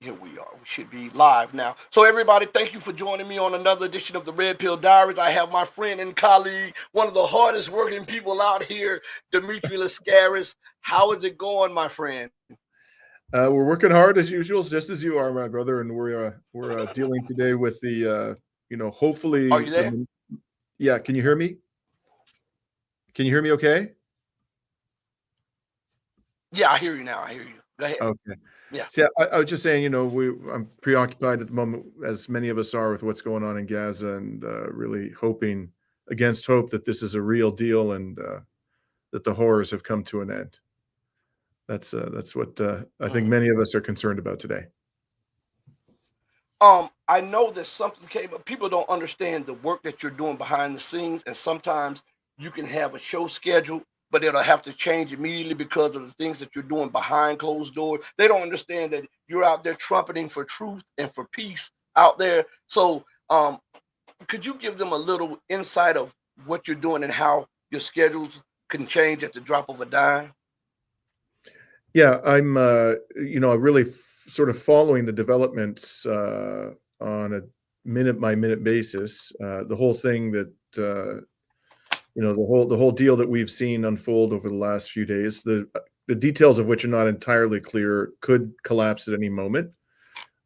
Here we are. We should be live now. So, everybody, thank you for joining me on another edition of the Red Pill Diaries. I have my friend and colleague, one of the hardest working people out here, Dimitri Lascaris. How is it going, my friend? We're working hard as usual, just as you are, my brother, and we're dealing today with the Are hopefully you there? yeah. Can you hear me? Can you hear me? Okay. Yeah, I hear you now. I hear you. Go ahead. Okay. Yeah. So yeah, I was just saying, I'm preoccupied at the moment, as many of us are, with what's going on in Gaza, and really hoping against hope that this is a real deal and that the horrors have come to an end. That's what I think Mhm. many of us are concerned about today. I know that something came up. People don't understand the work that you're doing behind the scenes, and sometimes you can have a show schedule, but it'll have to change immediately because of the things that you're doing behind closed doors. They don't understand that you're out there trumpeting for truth and for peace out there. So, could you give them a little insight of what you're doing and how your schedules can change at the drop of a dime? Yeah, I'm, really sort of following the developments on a minute by minute basis. The whole thing that, the whole deal that we've seen unfold over the last few days, the details of which are not entirely clear, could collapse at any moment,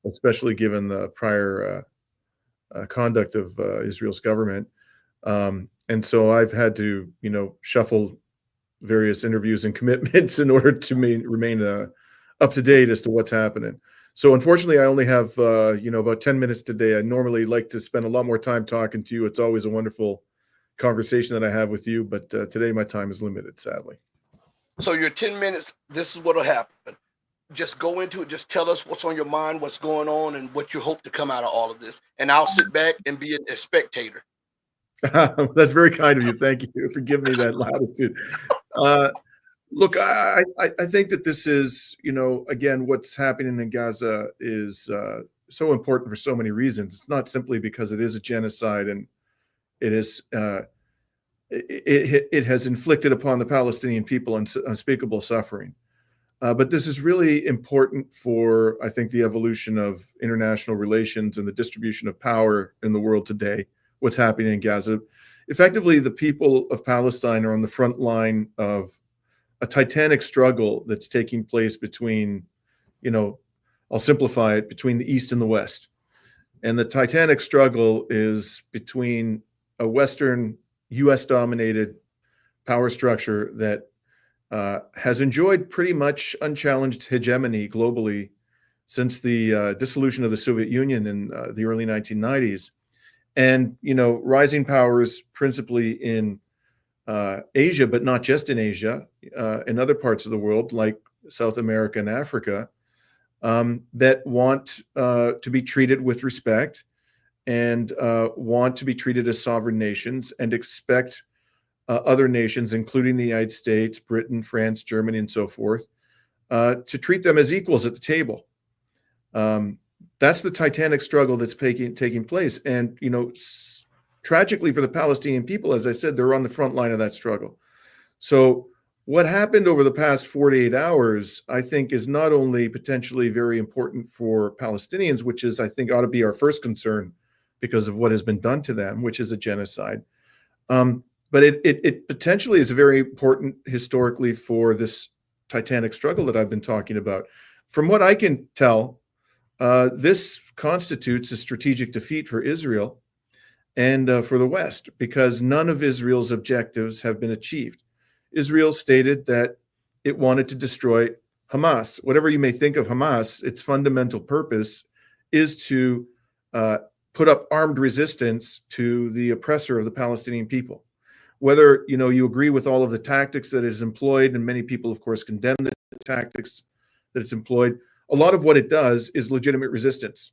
especially given the prior conduct of Israel's government. And so I've had to, shuffle various interviews and commitments in order to remain up to date as to what's happening. So unfortunately, I only have about 10 minutes today. I normally like to spend a lot more time talking to you. It's always a wonderful conversation that I have with you, but today my time is limited, sadly. So, your 10 minutes, this is what will happen. Just go into it. Just tell us what's on your mind, what's going on, and what you hope to come out of all of this. And I'll sit back and be a spectator. That's very kind of you. Thank you for giving me that latitude. Uh, Look, I think that this is, again, what's happening in Gaza is so important for so many reasons. It's not simply because it is a genocide and it is it has inflicted upon the Palestinian people unspeakable suffering. But this is really important for, I think, the evolution of international relations and the distribution of power in the world today. What's happening in Gaza? Effectively, the people of Palestine are on the front line of a titanic struggle that's taking place between, you know, I'll simplify it, between the East and the West. And the titanic struggle is between a Western US dominated power structure that has enjoyed pretty much unchallenged hegemony globally since the dissolution of the Soviet Union in the early 1990s. And, rising powers principally in Asia, but not just in Asia, in other parts of the world like South America and Africa, that want to be treated with respect and want to be treated as sovereign nations and expect other nations, including the United States, Britain, France, Germany, and so forth, to treat them as equals at the table. That's the titanic struggle that's taking place. And, tragically for the Palestinian people, as I said, they're on the front line of that struggle. So what happened over the past 48 hours, I think, is not only potentially very important for Palestinians, which is, I think, ought to be our first concern because of what has been done to them, which is a genocide. But it potentially is very important historically for this titanic struggle that I've been talking about. From what I can tell, this constitutes a strategic defeat for Israel and for the West, because none of Israel's objectives have been achieved. Israel stated that it wanted to destroy Hamas. Whatever you may think of Hamas, its fundamental purpose is to put up armed resistance to the oppressor of the Palestinian people. Whether you agree with all of the tactics that it has employed, and many people, of course, condemn the tactics that it's employed, a lot of what it does is legitimate resistance.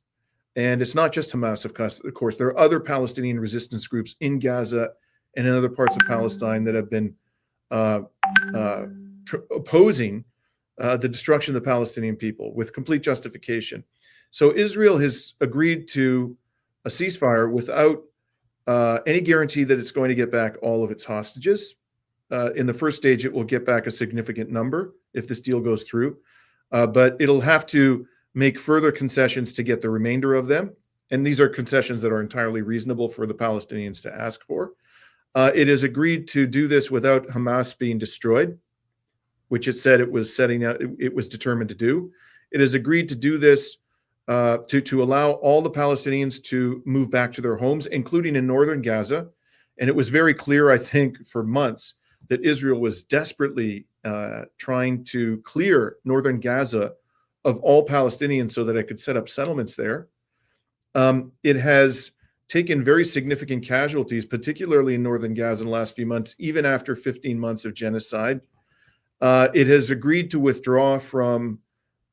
And it's not just Hamas, of course. There are other Palestinian resistance groups in Gaza and in other parts of Palestine that have been opposing the destruction of the Palestinian people with complete justification. So Israel has agreed to a ceasefire without any guarantee that it's going to get back all of its hostages. In the first stage, it will get back a significant number if this deal goes through. But it'll have to make further concessions to get the remainder of them. And these are concessions that are entirely reasonable for the Palestinians to ask for. It has agreed to do this without Hamas being destroyed, which it said it was setting out, it was determined to do. It has agreed to do this to allow all the Palestinians to move back to their homes, including in northern Gaza. And it was very clear, I think, for months that Israel was desperately trying to clear northern Gaza of all Palestinians so that it could set up settlements there. It has taken very significant casualties, particularly in northern Gaza in the last few months, even after 15 months of genocide. It has agreed to withdraw from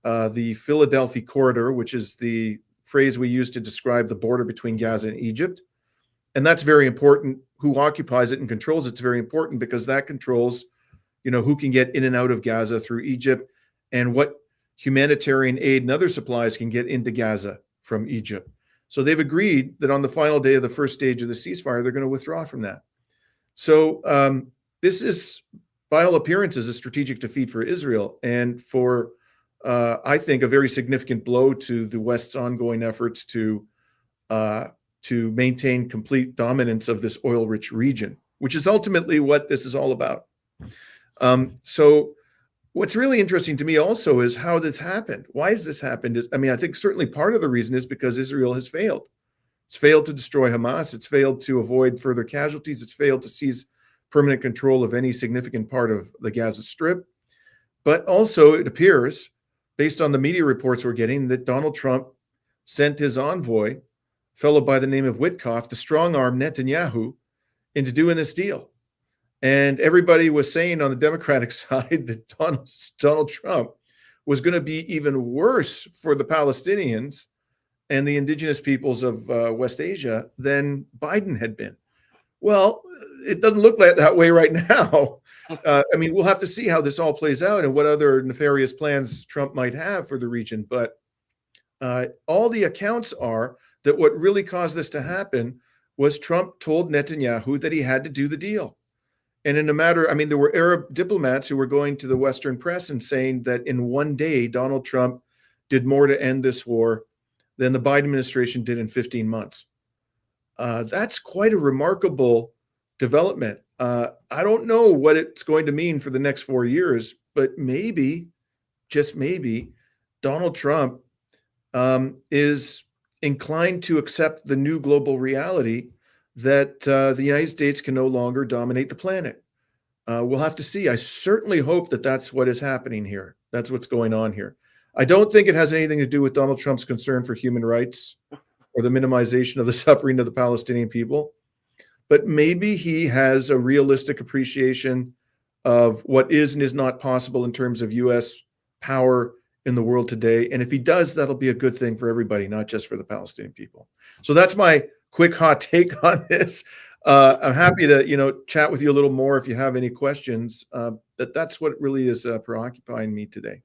the Philadelphia corridor, which is the phrase we use to describe the border between Gaza and Egypt. And that's very important. Who occupies it and controls it's very important, because that controls, who can get in and out of Gaza through Egypt, and what humanitarian aid and other supplies can get into Gaza from Egypt. So they've agreed that on the final day of the first stage of the ceasefire, they're going to withdraw from that. So this is, by all appearances, a strategic defeat for Israel, and for, I think, a very significant blow to the West's ongoing efforts to maintain complete dominance of this oil-rich region, which is ultimately what this is all about. So what's really interesting to me also is how this happened. Why has this happened? I think certainly part of the reason is because Israel has failed. It's failed to destroy Hamas. It's failed to avoid further casualties. It's failed to seize permanent control of any significant part of the Gaza Strip. But also it appears, based on the media reports we're getting, that Donald Trump sent his envoy, a fellow by the name of Witkoff, to strong-arm Netanyahu into doing this deal. And everybody was saying on the Democratic side that Donald Trump was going to be even worse for the Palestinians and the indigenous peoples of West Asia than Biden had been. Well, it doesn't look like that way right now. We'll have to see how this all plays out and what other nefarious plans Trump might have for the region. But all the accounts are that what really caused this to happen was Trump told Netanyahu that he had to do the deal. And in a matter, there were Arab diplomats who were going to the Western press and saying that in one day, Donald Trump did more to end this war than the Biden administration did in 15 months. That's quite a remarkable development. I don't know what it's going to mean for the next 4 years, but maybe, just maybe, Donald Trump is inclined to accept the new global reality that the United States can no longer dominate the planet. We'll have to see. I certainly hope that that's what is happening here. That's what's going on here. I don't think it has anything to do with Donald Trump's concern for human rights or the minimization of the suffering of the Palestinian people, but maybe he has a realistic appreciation of what is and is not possible in terms of U.S. power in the world today. And if he does, that'll be a good thing for everybody, not just for the Palestinian people. So that's my quick hot take on this. I'm happy to, chat with you a little more if you have any questions. But that's what really is preoccupying me today.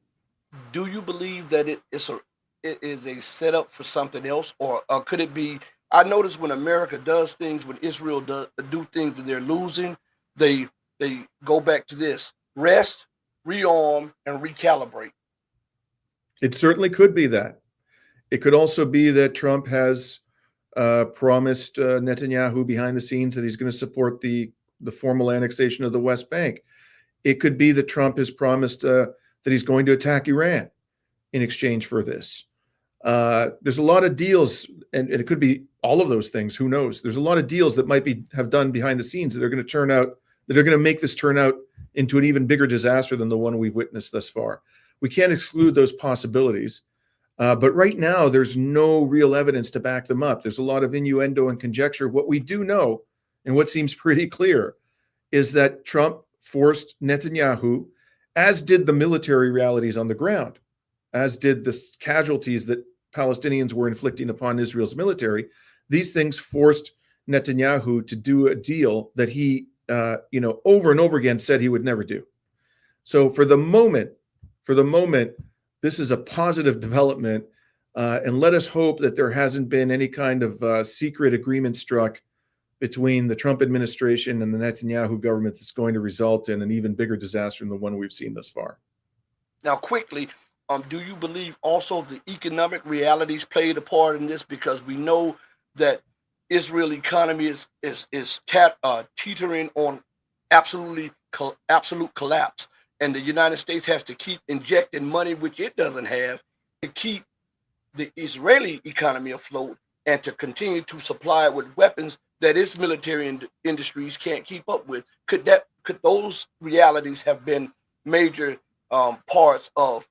Do you believe that it is a setup for something else, or could it be? I notice when America does things, when Israel do things, and they're losing, they go back to this: rest, rearm, and recalibrate. It certainly could be that. It could also be that Trump has promised Netanyahu behind the scenes that he's going to support the formal annexation of the West Bank. It could be that Trump has promised that he's going to attack Iran in exchange for this. There's a lot of deals, and it could be all of those things. Who knows? There's a lot of deals that might have done behind the scenes that are going to make this turn out into an even bigger disaster than the one we've witnessed thus far. We can't exclude those possibilities. But right now, there's no real evidence to back them up. There's a lot of innuendo and conjecture. What we do know, and what seems pretty clear, is that Trump forced Netanyahu, as did the military realities on the ground, as did the casualties that Palestinians were inflicting upon Israel's military. These things forced Netanyahu to do a deal that he, over and over again said he would never do. So for the moment, this is a positive development, and let us hope that there hasn't been any kind of secret agreement struck between the Trump administration and the Netanyahu government that's going to result in an even bigger disaster than the one we've seen thus far. Now, quickly, do you believe also the economic realities played a part in this? Because we know that Israel economy is teetering on absolute collapse, and the United States has to keep injecting money, which it doesn't have, to keep the Israeli economy afloat and to continue to supply it with weapons that its military industries can't keep up with. Could those realities have been major parts of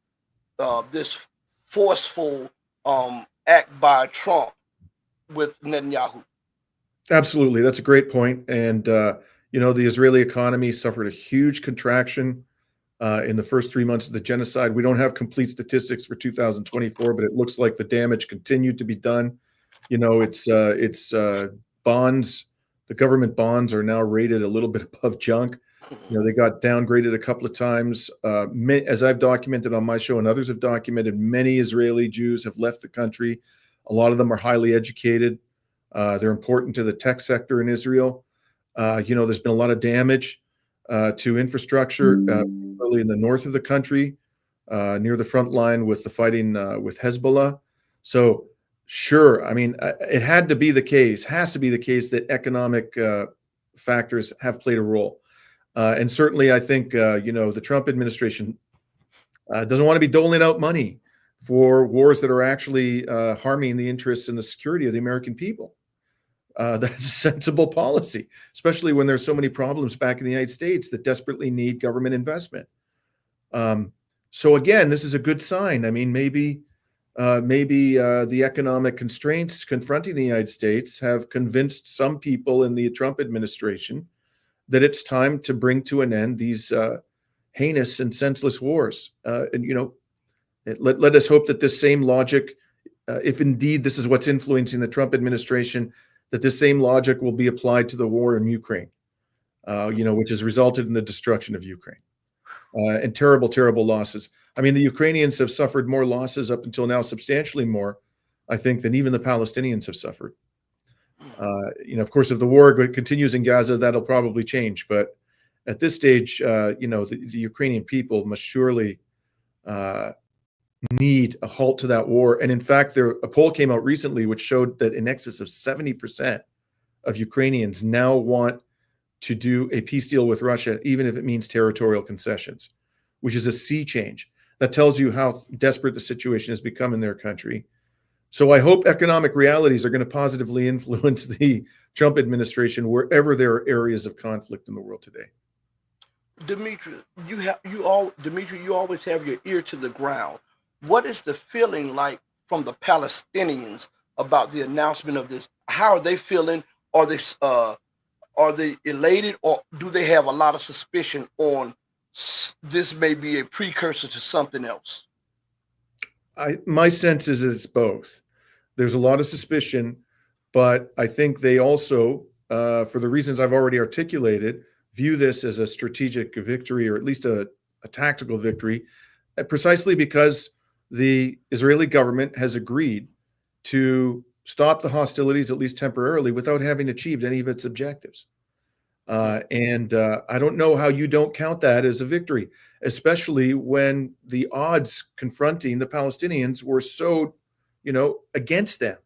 this forceful act by Trump with Netanyahu? Absolutely. That's a great point. And, the Israeli economy suffered a huge contraction in the first 3 months of the genocide. We don't have complete statistics for 2024, but it looks like the damage continued to be done. It's bonds. The government bonds are now rated a little bit above junk. They got downgraded a couple of times. As I've documented on my show and others have documented, many Israeli Jews have left the country. A lot of them are highly educated. They're important to the tech sector in Israel. There's been a lot of damage to infrastructure, particularly in the north of the country, near the front line with the fighting with Hezbollah. So, sure, I mean, it has to be the case that economic factors have played a role. And certainly, I think, the Trump administration doesn't want to be doling out money for wars that are actually harming the interests and the security of the American people. That's a sensible policy, especially when there's so many problems back in the United States that desperately need government investment. So again, this is a good sign. I mean, maybe the economic constraints confronting the United States have convinced some people in the Trump administration that it's time to bring to an end these heinous and senseless wars. Let us hope that this same logic, if indeed this is what's influencing the Trump administration, that this same logic will be applied to the war in Ukraine, which has resulted in the destruction of Ukraine and terrible, terrible losses. I mean, the Ukrainians have suffered more losses up until now, substantially more, I think, than even the Palestinians have suffered. Of course, if the war continues in Gaza, that'll probably change. But at this stage, the Ukrainian people must surely need a halt to that war. And in fact, a poll came out recently which showed that in excess of 70% of Ukrainians now want to do a peace deal with Russia, even if it means territorial concessions, which is a sea change. That tells you how desperate the situation has become in their country. So I hope economic realities are going to positively influence the Trump administration wherever there are areas of conflict in the world today. Dimitri, you always have your ear to the ground. What is the feeling like from the Palestinians about the announcement of this? How are they feeling? Are they elated, or do they have a lot of suspicion on this may be a precursor to something else? My sense is that it's both. There's a lot of suspicion, but I think they also, for the reasons I've already articulated, view this as a strategic victory, or at least a tactical victory, precisely because the Israeli government has agreed to stop the hostilities, at least temporarily, without having achieved any of its objectives. And I don't know how you don't count that as a victory, especially when the odds confronting the Palestinians were so, against them.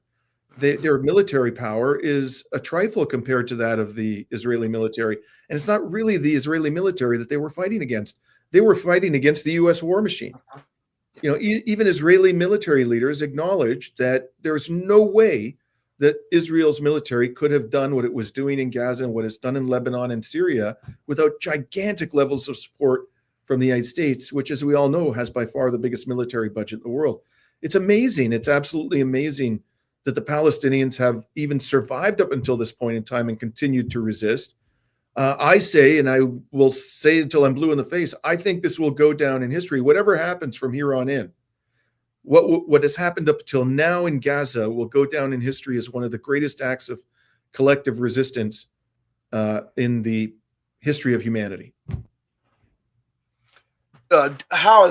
Their military power is a trifle compared to that of the Israeli military. And it's not really the Israeli military that they were fighting against. They were fighting against the U.S. war machine. Even Israeli military leaders acknowledged that there's no way that Israel's military could have done what it was doing in Gaza and what it's done in Lebanon and Syria without gigantic levels of support from the United States, which, as we all know, has by far the biggest military budget in the world. It's amazing. It's absolutely amazing that the Palestinians have even survived up until this point in time and continued to resist. I say, and I will say until I'm blue in the face, I think this will go down in history. Whatever happens from here on in, what has happened up till now in Gaza will go down in history as one of the greatest acts of collective resistance in the history of humanity. How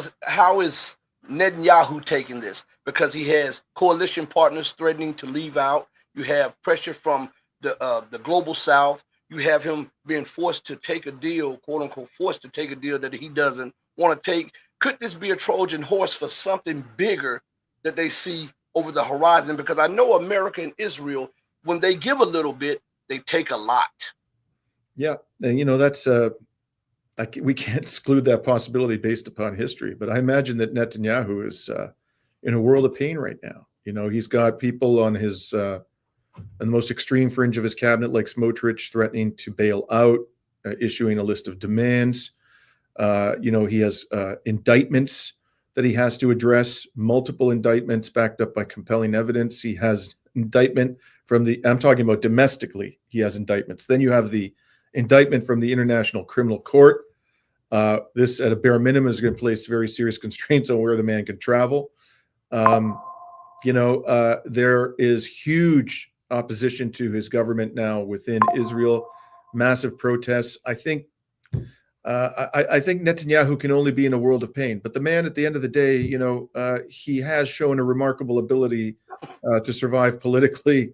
is Netanyahu taking this? Because he has coalition partners threatening to leave out. You have pressure from the global South. You have him being forced to take a deal, quote unquote, forced to take a deal that he doesn't want to take. could this be a Trojan horse for something bigger that they see over the horizon? Because I know America and Israel, when they give a little bit, they take a lot. Yeah, and that's we can't exclude that possibility based upon history. But I imagine that Netanyahu is in a world of pain right now. He's got people on his on the most extreme fringe of his cabinet, like Smotrich, threatening to bail out, issuing a list of demands. He has indictments that he has to address, multiple indictments backed up by compelling evidence. He has indictment I'm talking about domestically, he has indictments. Then you have the indictment from the International Criminal Court. This, at a bare minimum, is going to place very serious constraints on where the man can travel. There is huge opposition to his government now within Israel, massive protests. I think Netanyahu can only be in a world of pain. But the man, at the end of the day, he has shown a remarkable ability to survive politically.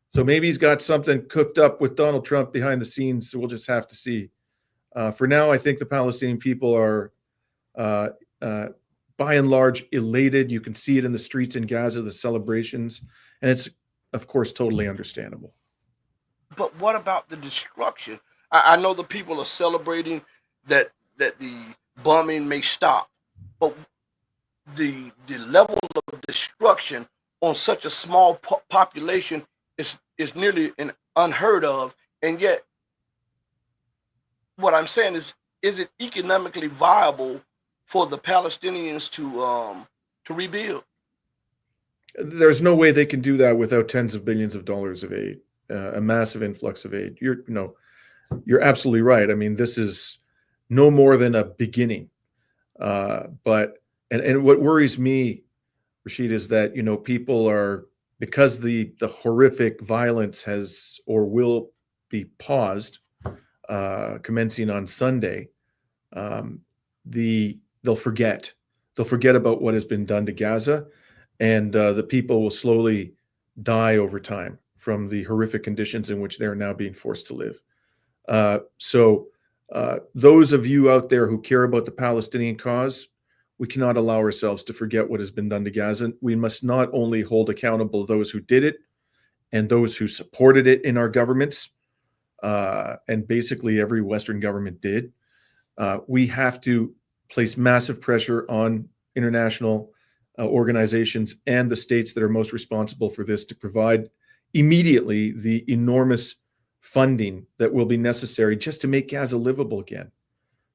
So maybe he's got something cooked up with Donald Trump behind the scenes. So we'll just have to see. For now, I think the Palestinian people are, by and large, elated. You can see it in the streets in Gaza, the celebrations. And it's, of course, totally understandable. But what about the destruction? I know the people are celebrating that the bombing may stop, but the level of destruction on such a small population is nearly unheard of. And yet, what I'm saying is it economically viable for the Palestinians to rebuild? There's no way they can do that without tens of billions of dollars of aid, a massive influx of aid. You're absolutely right. I mean, this is no more than a beginning. But what worries me, Rashid, is that people are, because the horrific violence has or will be paused, commencing on Sunday. They'll forget about what has been done to Gaza, and the people will slowly die over time from the horrific conditions in which they're now being forced to live. So those of you out there who care about the Palestinian cause, we cannot allow ourselves to forget what has been done to Gaza. We must not only hold accountable those who did it and those who supported it in our governments, and basically every Western government did. We have to place massive pressure on international organizations and the states that are most responsible for this to provide immediately the enormous funding that will be necessary just to make Gaza livable again.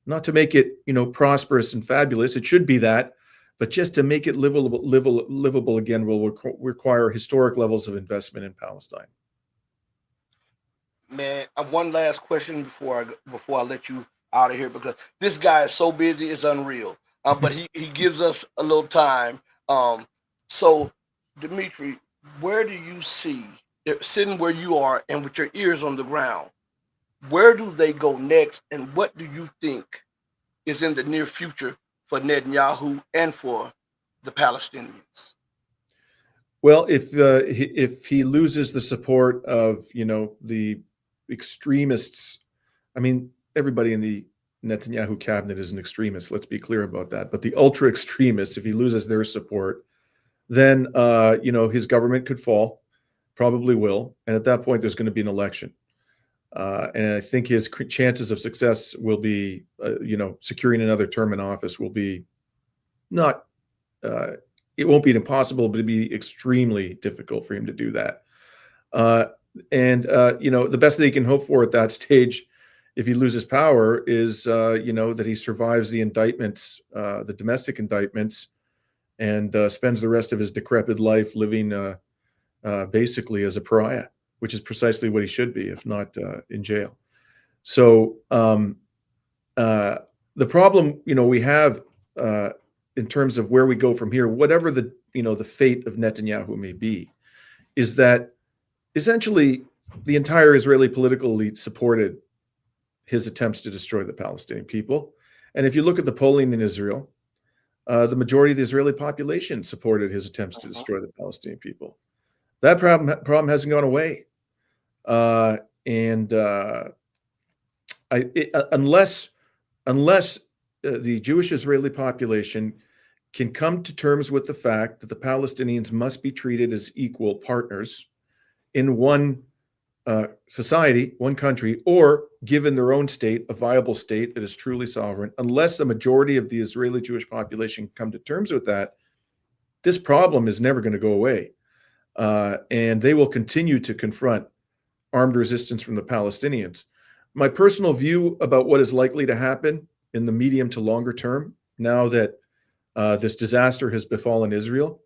Not to make it, prosperous and fabulous. It should be that, but just to make it livable again will require historic levels of investment in Palestine. Man, one last question before I let you out of here, because this guy is so busy, it's unreal. But he gives us a little time. So, Dimitri, where do you see, sitting where you are and with your ears on the ground, where do they go next, and what do you think is in the near future for Netanyahu and for the Palestinians? Well, if he loses the support of the extremists, I mean, everybody in the Netanyahu cabinet is an extremist. Let's be clear about that. But the ultra extremists, if he loses their support, then his government could fall, probably will, and at that point there's going to be an election. And I think his chances of success will be, securing another term in office will be not. It won't be impossible, but it'd be extremely difficult for him to do that. The best that he can hope for at that stage, if he loses power, is that he survives the indictments, the domestic indictments, and spends the rest of his decrepit life living basically as a pariah, which is precisely what he should be, if not in jail. So the problem, we have in terms of where we go from here, whatever the fate of Netanyahu may be, is that essentially the entire Israeli political elite supported his attempts to destroy the Palestinian people. And if you look at the polling in Israel, the majority of the Israeli population supported his attempts to destroy the Palestinian people. That problem hasn't gone away. Unless the Jewish Israeli population can come to terms with the fact that the Palestinians must be treated as equal partners in one society, one country, or given their own state, a viable state that is truly sovereign, unless the majority of the Israeli Jewish population come to terms with that, this problem is never going to go away. And they will continue to confront armed resistance from the Palestinians. My personal view about what is likely to happen in the medium to longer term, now that this disaster has befallen Israel,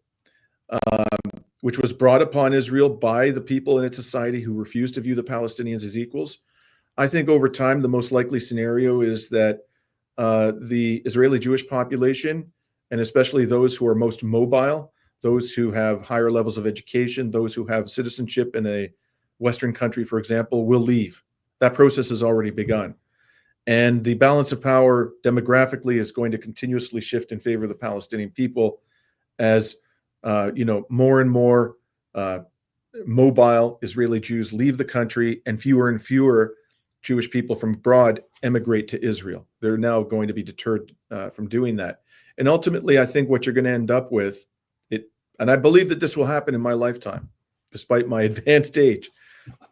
which was brought upon Israel by the people in its society who refused to view the Palestinians as equals. I think over time, the most likely scenario is that the Israeli Jewish population, and especially those who are most mobile, those who have higher levels of education, those who have citizenship in a Western country, for example, will leave. That process has already begun. And the balance of power demographically is going to continuously shift in favor of the Palestinian people as more and more mobile Israeli Jews leave the country and fewer Jewish people from abroad emigrate to Israel. They're now going to be deterred from doing that. And ultimately, I think what you're going to end up with, and I believe that this will happen in my lifetime, despite my advanced age,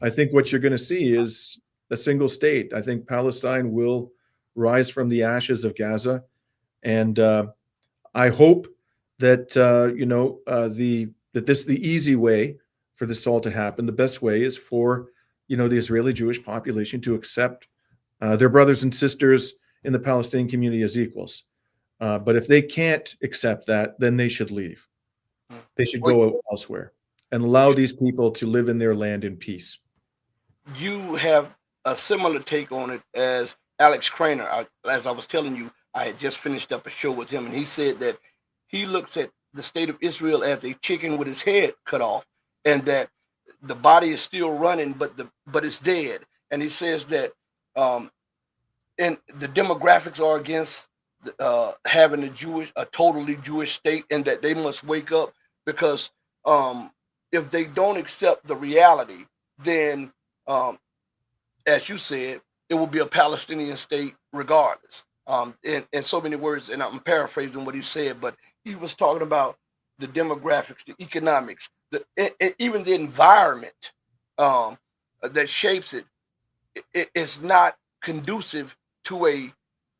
I think what you're going to see is a single state. I think Palestine will rise from the ashes of Gaza. And I hope that the easy way for this all to happen, the best way is for the Israeli Jewish population to accept their brothers and sisters in the Palestinian community as equals. But if they can't accept that, then they should leave. They should go elsewhere and allow these people to live in their land in peace. You have a similar take on it as Alex Craner. As I was telling you, I had just finished up a show with him, and he said that he looks at the state of Israel as a chicken with its head cut off, and that the body is still running, but it's dead. And he says that and the demographics are against having a totally Jewish state, and that they must wake up, because if they don't accept the reality, then as you said, it will be a Palestinian state regardless. In so many words, and I'm paraphrasing what he said, but he was talking about the demographics, the economics, even the environment that shapes it. It's not conducive to a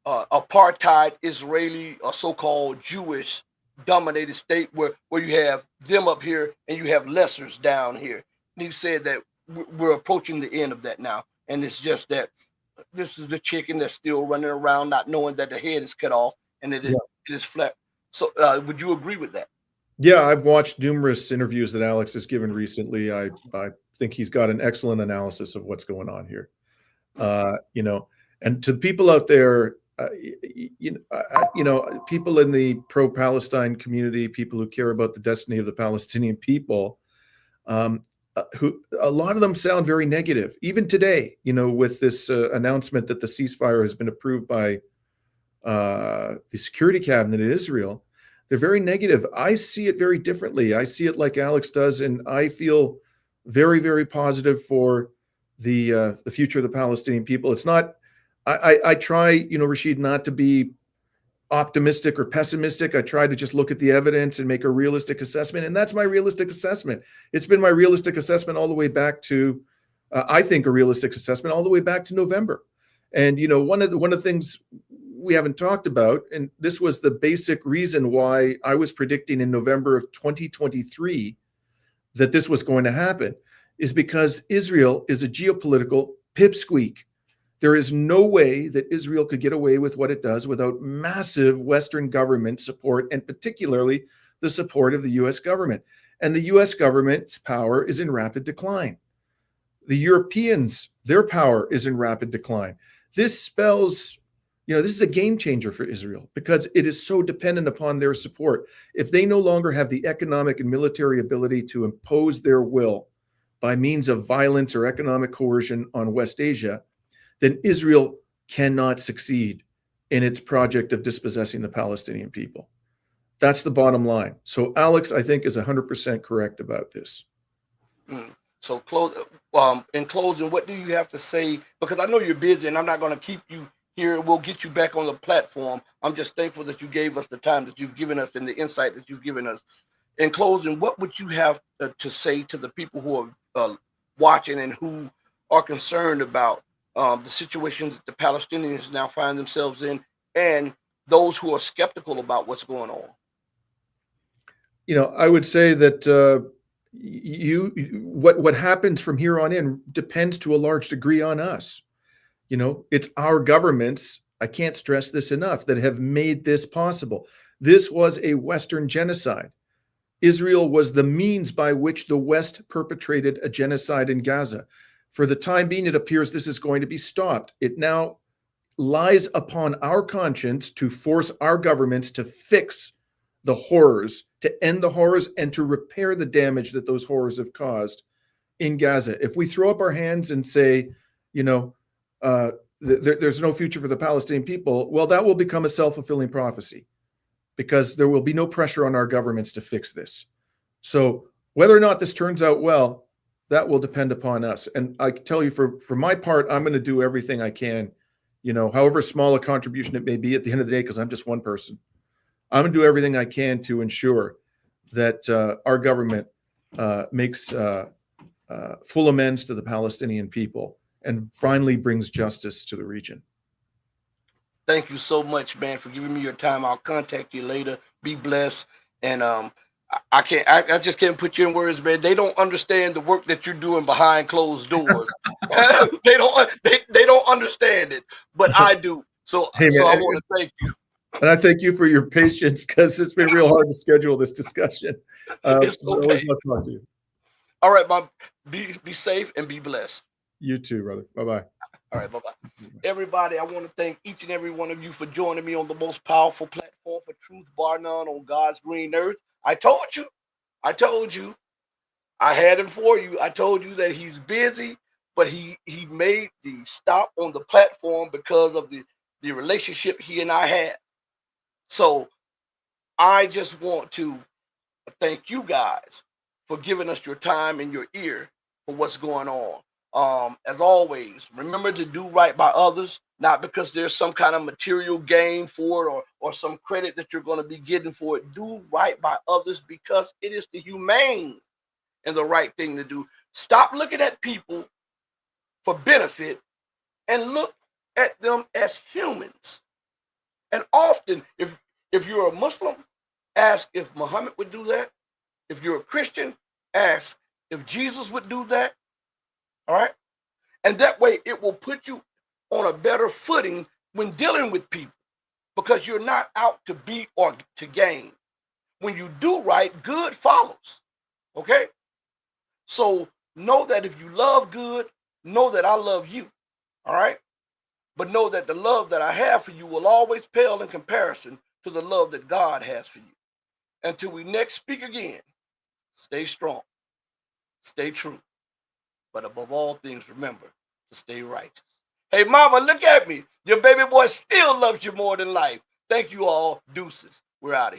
apartheid Israeli or so-called Jewish dominated state where you have them up here and you have lessers down here. And he said that we're approaching the end of that now. And it's just that this is the chicken that's still running around, not knowing that the head is cut off and it is flat. So would you agree with that? Yeah, I've watched numerous interviews that Alex has given recently. I think he's got an excellent analysis of what's going on here. And to people out there, people in the pro-Palestine community, people who care about the destiny of the Palestinian people, who a lot of them sound very negative, even today, with this announcement that the ceasefire has been approved by the Security Cabinet in Israel. They're very negative. I see it very differently. I see it like Alex does, and I feel very, very positive for the future of the Palestinian people. It's not. I try, Rashid, not to be optimistic or pessimistic. I try to just look at the evidence and make a realistic assessment, and that's my realistic assessment. It's been my realistic assessment all the way back to, I think, a realistic assessment all the way back to November. And one of the things we haven't talked about, and this was the basic reason why I was predicting in November of 2023 that this was going to happen, is because Israel is a geopolitical pipsqueak. There is no way that Israel could get away with what it does without massive Western government support, and particularly the support of the U.S. government. And the U.S. government's power is in rapid decline. The Europeans, their power is in rapid decline. This spells, this is a game changer for Israel because it is so dependent upon their support. If they no longer have the economic and military ability to impose their will by means of violence or economic coercion on West Asia, then Israel cannot succeed in its project of dispossessing the Palestinian people. That's the bottom line. So Alex, I think, is 100% correct about this. So in closing, what do you have to say? Because I know you're busy and I'm not going to keep you here. We'll get you back on the platform. I'm just thankful that you gave us the time that you've given us and the insight that you've given us. In closing, what would you have to say to the people who are watching and who are concerned about the situation that the Palestinians now find themselves in, and those who are skeptical about what's going on? I would say that what happens from here on in depends to a large degree on us. It's our governments, I can't stress this enough, that have made this possible. This was a Western genocide. Israel was the means by which the West perpetrated a genocide in Gaza. For the time being, it appears this is going to be stopped. It now lies upon our conscience to force our governments to fix the horrors, to end the horrors, and to repair the damage that those horrors have caused in Gaza. If we throw up our hands and say, there's no future for the Palestinian people, well, that will become a self-fulfilling prophecy, because there will be no pressure on our governments to fix this. So whether or not this turns out well, that will depend upon us. And I can tell you, for my part, I'm going to do everything I can, however small a contribution it may be at the end of the day, because I'm just one person. I'm going to do everything I can to ensure that our government makes full amends to the Palestinian people and finally brings justice to the region. Thank you so much, man, for giving me your time. I'll contact you later. Be blessed. And I just can't put you in words, man. They don't understand the work that you're doing behind closed doors. they don't understand it, but I do. So Hey, man, I want to thank you. And I thank you for your patience, because it's been real hard to schedule this discussion. It's okay. Always love talking to you. All right, Mom. Be safe and be blessed. You too, brother. Bye-bye. All right, bye-bye. Everybody, I want to thank each and every one of you for joining me on the most powerful platform for truth, bar none, on God's green earth. I told you. I had him for you. I told you that he's busy, but he made the stop on the platform because of the relationship he and I had. So I just want to thank you guys for giving us your time and your ear for what's going on. As always, remember to do right by others, not because there's some kind of material gain for it, or some credit that you're going to be getting for it. Do right by others because it is the humane and the right thing to do. Stop looking at people for benefit and look at them as humans. And often, if you're a Muslim, ask if Muhammad would do that. If you're a Christian, ask if Jesus would do that. All right? And that way it will put you on a better footing when dealing with people, because you're not out to beat or to gain. When you do right, good follows. Okay? So know that if you love good, know that I love you. All right? But know that the love that I have for you will always pale in comparison to the love that God has for you. Until we next speak again, stay strong, stay true, but above all things, remember to stay righteous. Hey, mama, look at me. Your baby boy still loves you more than life. Thank you all. Deuces. We're out of here.